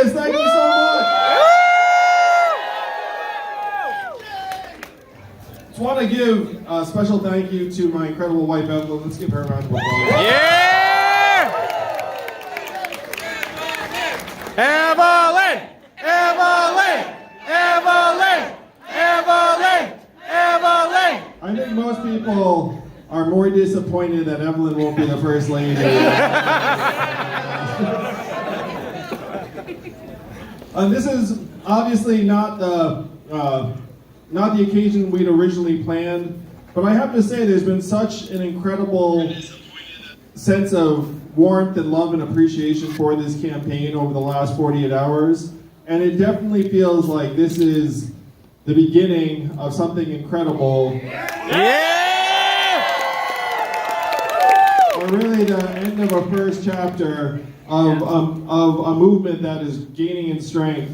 Vegas. Thank you so much. Just want to give a special thank you to my incredible wife, Evelyn. Let's give her a round of applause. Yeah! Evelyn! Evelyn! Evelyn! Evelyn! Evelyn! I think most people are more disappointed that Evelyn won't be the first lady. This is obviously not the occasion we'd originally planned, but I have to say there's been such an incredible sense of warmth and love and appreciation for this campaign over the last 48 hours, and it definitely feels like this is the beginning of something incredible. Or really the end of a first chapter of a movement that is gaining in strength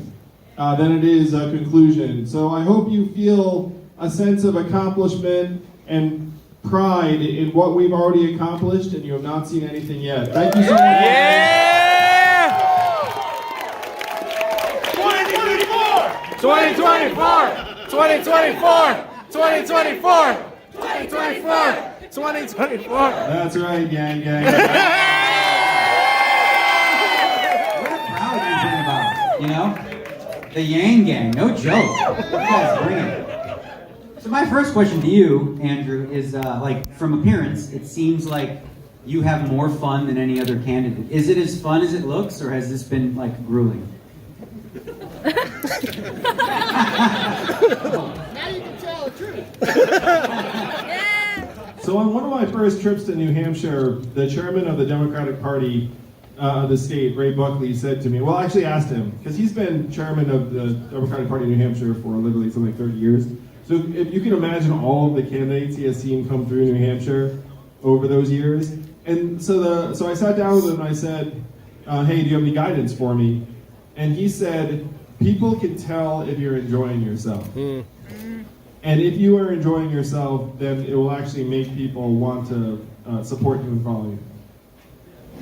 than it is a conclusion. So I hope you feel a sense of accomplishment and pride in what we've already accomplished, and you have not seen anything yet. Thank you so much. Yeah! 2024! 2024! 2024! 2024! 2024! That's right, gang. What a crowd you bring about, you know? The Yang Gang, no joke. You guys bring it. So my first question to you, Andrew, is like from appearance, it seems like you have more fun than any other candidate. Is it as fun as it looks, or has this been like grueling? Now you can tell the truth. So on one of my first trips to New Hampshire, the chairman of the Democratic Party of the state, Ray Buckley, said to me, well, I actually asked him, because he's been chairman of the Democratic Party of New Hampshire for literally something like 30 years. So if you can imagine all of the candidates he has seen come through New Hampshire over those years. And so I sat down with him and I said, hey, do you have any guidance for me? And he said, people can tell if you're enjoying yourself. And if you are enjoying yourself, then it will actually make people want to support you and follow you.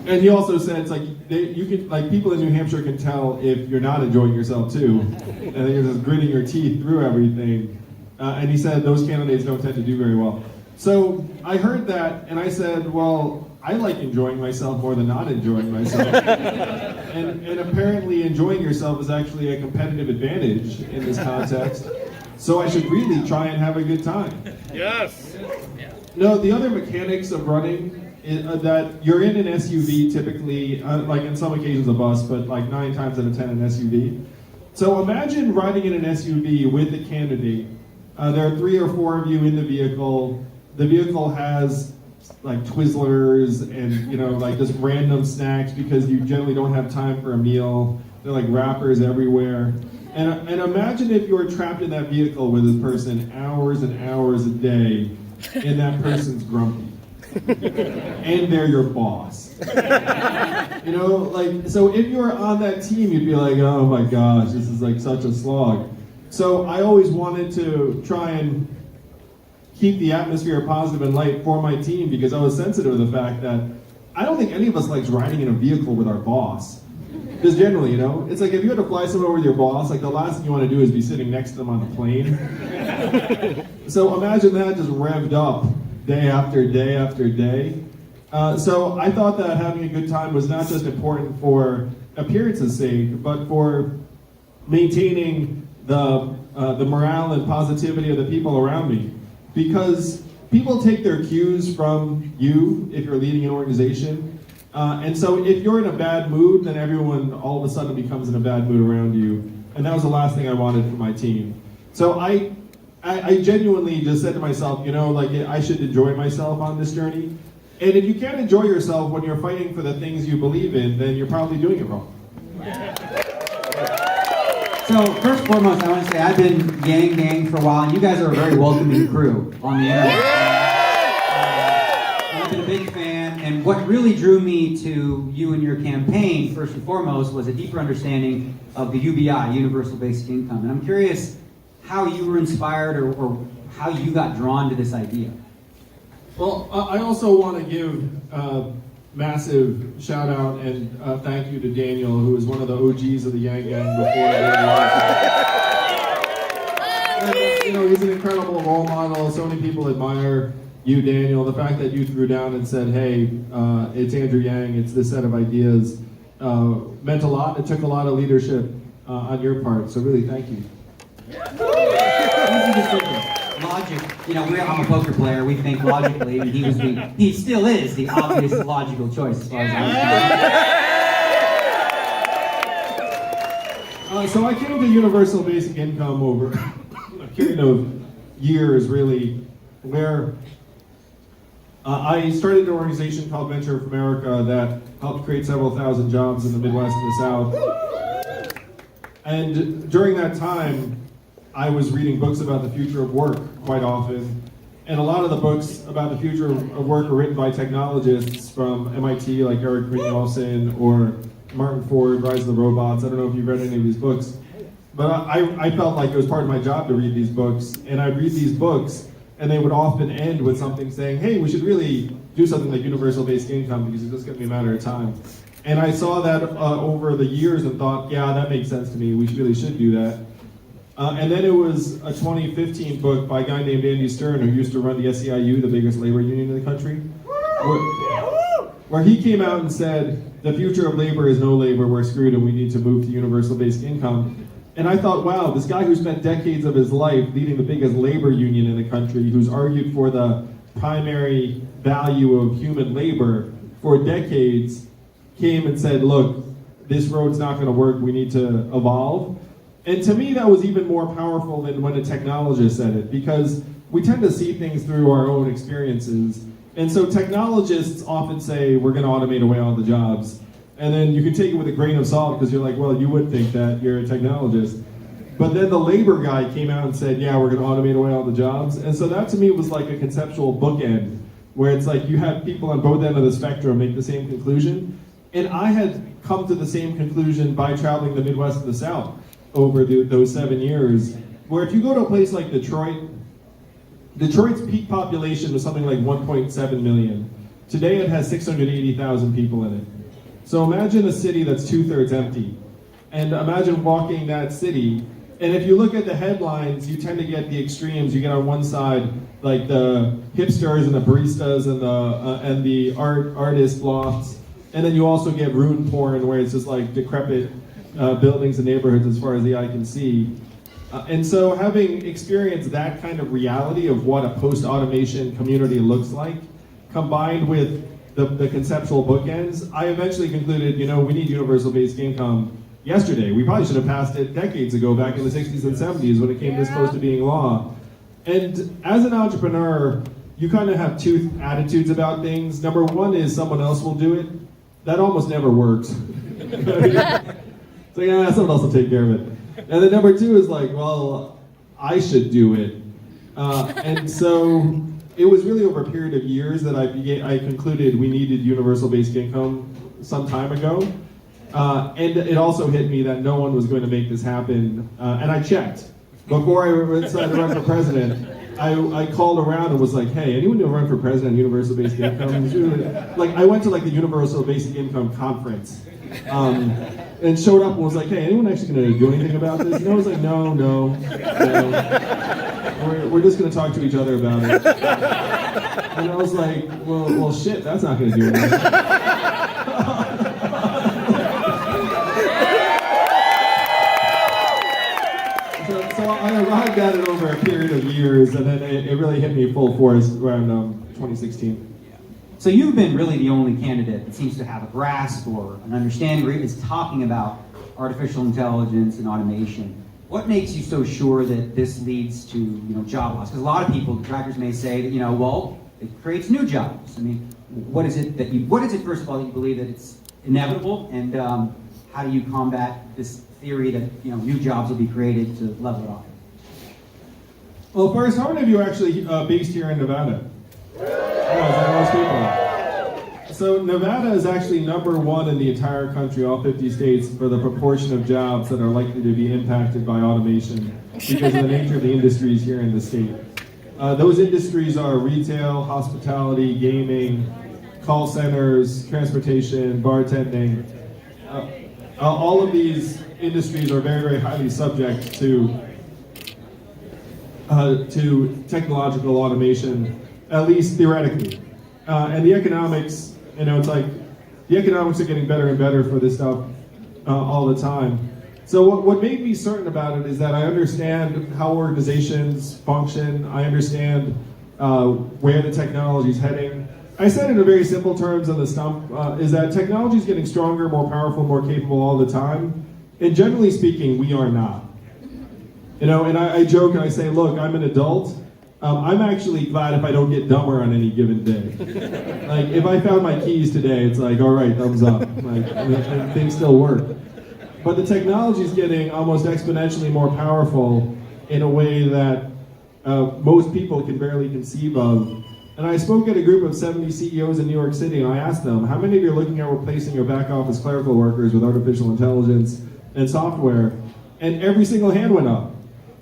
And he also said, it's like you can, like, people in New Hampshire can tell if you're not enjoying yourself too, and then you're just gritting your teeth through everything. And he said those candidates don't tend to do very well. So I heard that, and I said, well, I like enjoying myself more than not enjoying myself. and apparently enjoying yourself is actually a competitive advantage in this context. So I should really try and have a good time. Yes. No, the other mechanics of running is that you're in an SUV typically, like in some occasions a bus, but like 9 times out of 10 an SUV. So imagine riding in an SUV with a candidate. There are 3 or 4 of you in the vehicle. The vehicle has like Twizzlers and, you know, like just random snacks because you generally don't have time for a meal. There are like wrappers everywhere. And imagine if you were trapped in that vehicle with this person hours and hours a day, and that person's grumpy. And they're your boss. You know, like, so if you were on that team, you'd be like, oh my gosh, this is like such a slog. So I always wanted to try and keep the atmosphere positive and light for my team because I was sensitive to the fact that I don't think any of us likes riding in a vehicle with our boss. Just generally, you know, it's like if you had to fly somewhere with your boss, like the last thing you want to do is be sitting next to them on the plane. So imagine that just revved up day after day after day. So I thought that having a good time was not just important for appearance's sake, but for maintaining the morale and positivity of the people around me. Because people take their cues from you if you're leading an organization. And so if you're in a bad mood, then everyone all of a sudden becomes in a bad mood around you. And that was the last thing I wanted for my team. So I genuinely just said to myself, you know, like I should enjoy myself on this journey. And if you can't enjoy yourself when you're fighting for the things you believe in, then you're probably doing it wrong. So first and foremost, I want to say I've been gang for a while, and you guys are a very welcoming crew on the internet. I've been a big fan, and what really drew me to you and your campaign, first and foremost, was a deeper understanding of the UBI, Universal Basic Income. And I'm curious how you were inspired or how you got drawn to this idea. Well, I also want to give massive shout out and thank you to Daniel, who is one of the OGs of the Yang Gang before. And, you know, he's an incredible role model. So many people admire you, Daniel. The fact that you threw down and said, "Hey, it's Andrew Yang. It's this set of ideas," meant a lot. It took a lot of leadership on your part. So really, thank you. Easy decision. Logic. You know, I'm a poker player. We think logically, and he still is the obvious logical choice as far as I'm concerned. So I came to universal basic income over a period of years, really, where I started an organization called Venture for America that helped create several thousand jobs in the Midwest and the South. And during that time, I was reading books about the future of work quite often. And a lot of the books about the future of work are written by technologists from MIT, like Eric Brynjolfsson or Martin Ford, Rise of the Robots. I don't know if you've read any of these books. But I felt like it was part of my job to read these books. And I'd read these books, and they would often end with something saying, "Hey, we should really do something like universal basic income because it's just going to be a matter of time." And I saw that over the years and thought, yeah, that makes sense to me. We really should do that. And then it was a 2015 book by a guy named Andy Stern, who used to run the SEIU, the biggest labor union in the country, where he came out and said, "The future of labor is no labor, we're screwed and we need to move to universal basic income." And I thought, wow, this guy who spent decades of his life leading the biggest labor union in the country, who's argued for the primary value of human labor for decades, came and said, "Look, this road's not going to work, we need to evolve." And to me, that was even more powerful than when a technologist said it, because we tend to see things through our own experiences. And so technologists often say, "We're going to automate away all the jobs." And then you can take it with a grain of salt because you're like, well, you would think that, you're a technologist. But then the labor guy came out and said, "Yeah, we're going to automate away all the jobs." And so that to me was like a conceptual bookend, where it's like you have people on both ends of the spectrum make the same conclusion. And I had come to the same conclusion by traveling the Midwest and the South over those 7 years, where if you go to a place like Detroit's peak population was something like 1.7 million. Today it has 680,000 people in it. So imagine a city that's 2/3 empty. And imagine walking that city, and if you look at the headlines, you tend to get the extremes. You get on one side, like the hipsters and the baristas and the artist lofts, and then you also get ruin porn, where it's just like decrepit buildings and neighborhoods as far as the eye can see. And so having experienced that kind of reality of what a post-automation community looks like, combined with the conceptual bookends, I eventually concluded, you know, we need universal basic income yesterday. We probably should have passed it decades ago, back in the 60s and 70s when it came this close to being law. And as an entrepreneur, you kind of have two attitudes about things. Number one is someone else will do it. That almost never works. So yeah, someone else will take care of it. And then number two is like, well, I should do it. And so it was really over a period of years that I concluded we needed universal basic income some time ago. And it also hit me that no one was going to make this happen. And I checked. Before I decided to run for president, I called around and was like, "Hey, anyone who run for president on universal basic income?" Like, I went to like the universal basic income conference. And showed up and was like, "Hey, anyone actually going to do anything about this?" And I was like, no. We're just going to talk to each other about it. And I was like, well, shit, that's not going to do anything. So I arrived at it over a period of years, and then it really hit me full force around 2016. So you've been really the only candidate that seems to have a grasp or an understanding or is talking about artificial intelligence and automation. What makes you so sure that this leads to, you know, job loss? Because a lot of people, detractors may say that, you know, well, it creates new jobs. I mean, what is it first of all that you believe that it's inevitable, and how do you combat this theory that, you know, new jobs will be created to level it off? Well, first, how many of you are actually based here in Nevada? Most people. So Nevada is actually number one in the entire country, all 50 states, for the proportion of jobs that are likely to be impacted by automation because of the nature of the industries here in the state. Those industries are retail, hospitality, gaming, call centers, transportation, bartending. All of these industries are very, very highly subject to technological automation, at least theoretically. And the economics, it's like the economics are getting better and better for this stuff all the time. So what made me certain about it is that I understand how organizations function. I understand where the technology is heading. I said in a very simple terms on the stump, is that technology is getting stronger, more powerful, more capable all the time. And generally speaking, we are not. And I joke and I say, look, I'm an adult. I'm actually glad if I don't get dumber on any given day. Like, if I found my keys today, it's like, all right, thumbs up. Like, and things still work. But the technology is getting almost exponentially more powerful in a way that most people can barely conceive of. And I spoke at a group of 70 CEOs in New York City, and I asked them, how many of you are looking at replacing your back office clerical workers with artificial intelligence and software? And every single hand went up.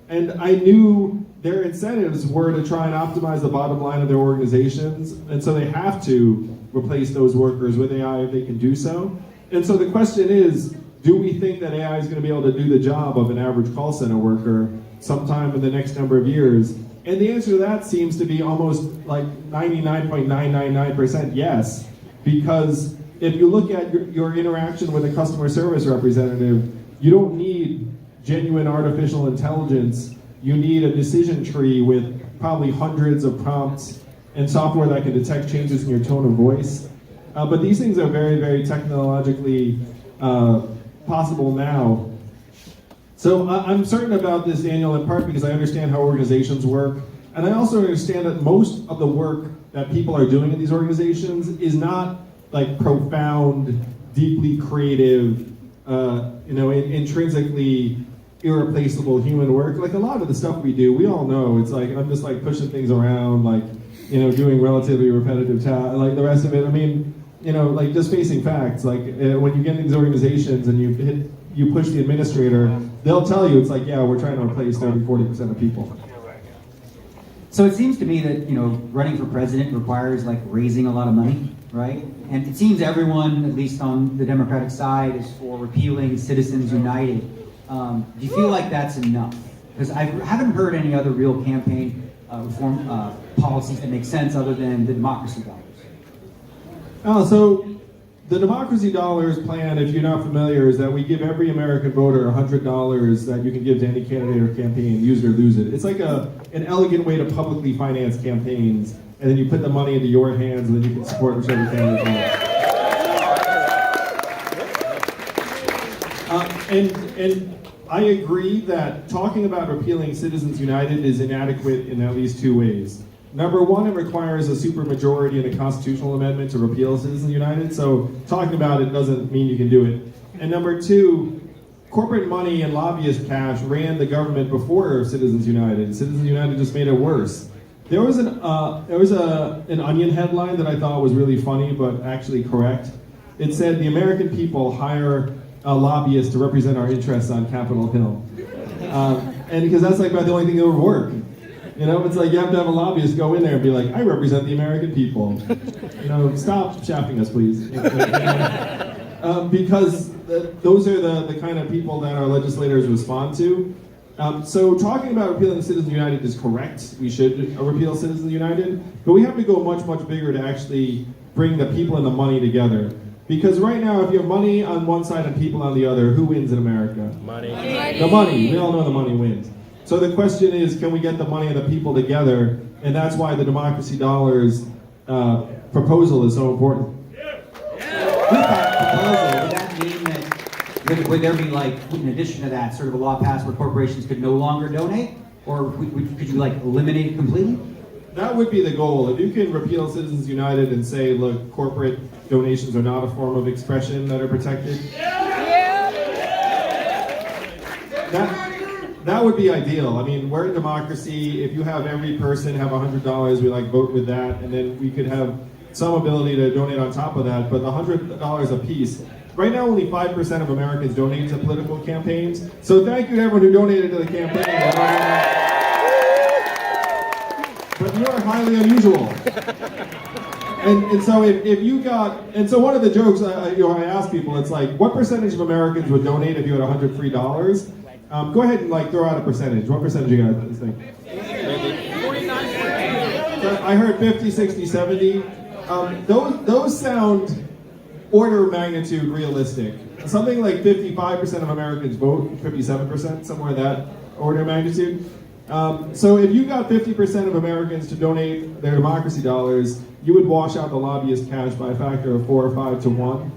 And I knew their incentives were to try and optimize the bottom line of their organizations, and so they have to replace those workers with AI if they can do so. And so the question is, do we think that AI is going to be able to do the job of an average call center worker sometime in the next number of years? And the answer to that seems to be almost like 99.999% yes, because if you look at your interaction with a customer service representative, you don't need genuine artificial intelligence. You need a decision tree with probably hundreds of prompts and software that can detect changes in your tone of voice. But these things are very, very technologically possible now. So I'm certain about this, Daniel, in part because I understand how organizations work. And I also understand that most of the work that people are doing in these organizations is not like profound, deeply creative, intrinsically irreplaceable human work. Like a lot of the stuff we do, we all know it's like, I'm just like pushing things around, like, doing relatively repetitive tasks, like the rest of it. I mean, like just facing facts, like when you get into these organizations and you push the administrator, they'll tell you, it's like, yeah, we're trying to replace 30-40% of people. So it seems to me that, running for president requires like raising a lot of money, right? And it seems everyone, at least on the Democratic side, is for repealing Citizens United. Do you feel like that's enough? Because I haven't heard any other real campaign reform policies that make sense other than the democracy dollars. So the democracy dollars plan, if you're not familiar, is that we give every American voter $100 that you can give to any candidate or campaign, use it or lose it. It's like an elegant way to publicly finance campaigns, and then you put the money into your hands, and then you can support whichever candidate you want. And I agree that talking about repealing Citizens United is inadequate in at least two ways. Number one, it requires a supermajority in a constitutional amendment to repeal Citizens United, so talking about it doesn't mean you can do it. And number two, corporate money and lobbyist cash ran the government before Citizens United. Citizens United just made it worse. There was an Onion headline that I thought was really funny, but actually correct. It said, the American people hire a lobbyist to represent our interests on Capitol Hill. And because that's like about the only thing that would work. It's like you have to have a lobbyist go in there and be like, I represent the American people. Stop shafting us, please. Because those are the kind of people that our legislators respond to. So talking about repealing Citizens United is correct. We should repeal Citizens United. But we have to go much, much bigger to actually bring the people and the money together. Because right now, if you have money on one side and people on the other, who wins in America? Money. The money. We all know the money wins. So the question is, can we get the money and the people together? And that's why the democracy dollars proposal is so important. With that proposal, would that mean that, would there be like, in addition to that, sort of a law passed where corporations could no longer donate? Or could you like eliminate it completely? That would be the goal. If you can repeal Citizens United and say, look, corporate donations are not a form of expression that are protected. That would be ideal. I mean, we're a democracy. If you have every person have $100, we like vote with that, and then we could have some ability to donate on top of that. But the $100 a piece. Right now, only 5% of Americans donate to political campaigns. So thank you to everyone who donated to the campaign. But you are highly unusual. And so if you got, and so one of the jokes I ask people, it's like, what percentage of Americans would donate if you had $100 free dollars? Go ahead and like throw out a percentage. What percentage you got this thing? 49%. I heard 50, 60, 70. Those sound order of magnitude realistic. Something like 55% of Americans vote, 57%, somewhere in that order of magnitude. So if you got 50% of Americans to donate their democracy dollars, you would wash out the lobbyist cash by a factor of 4 or 5 to 1.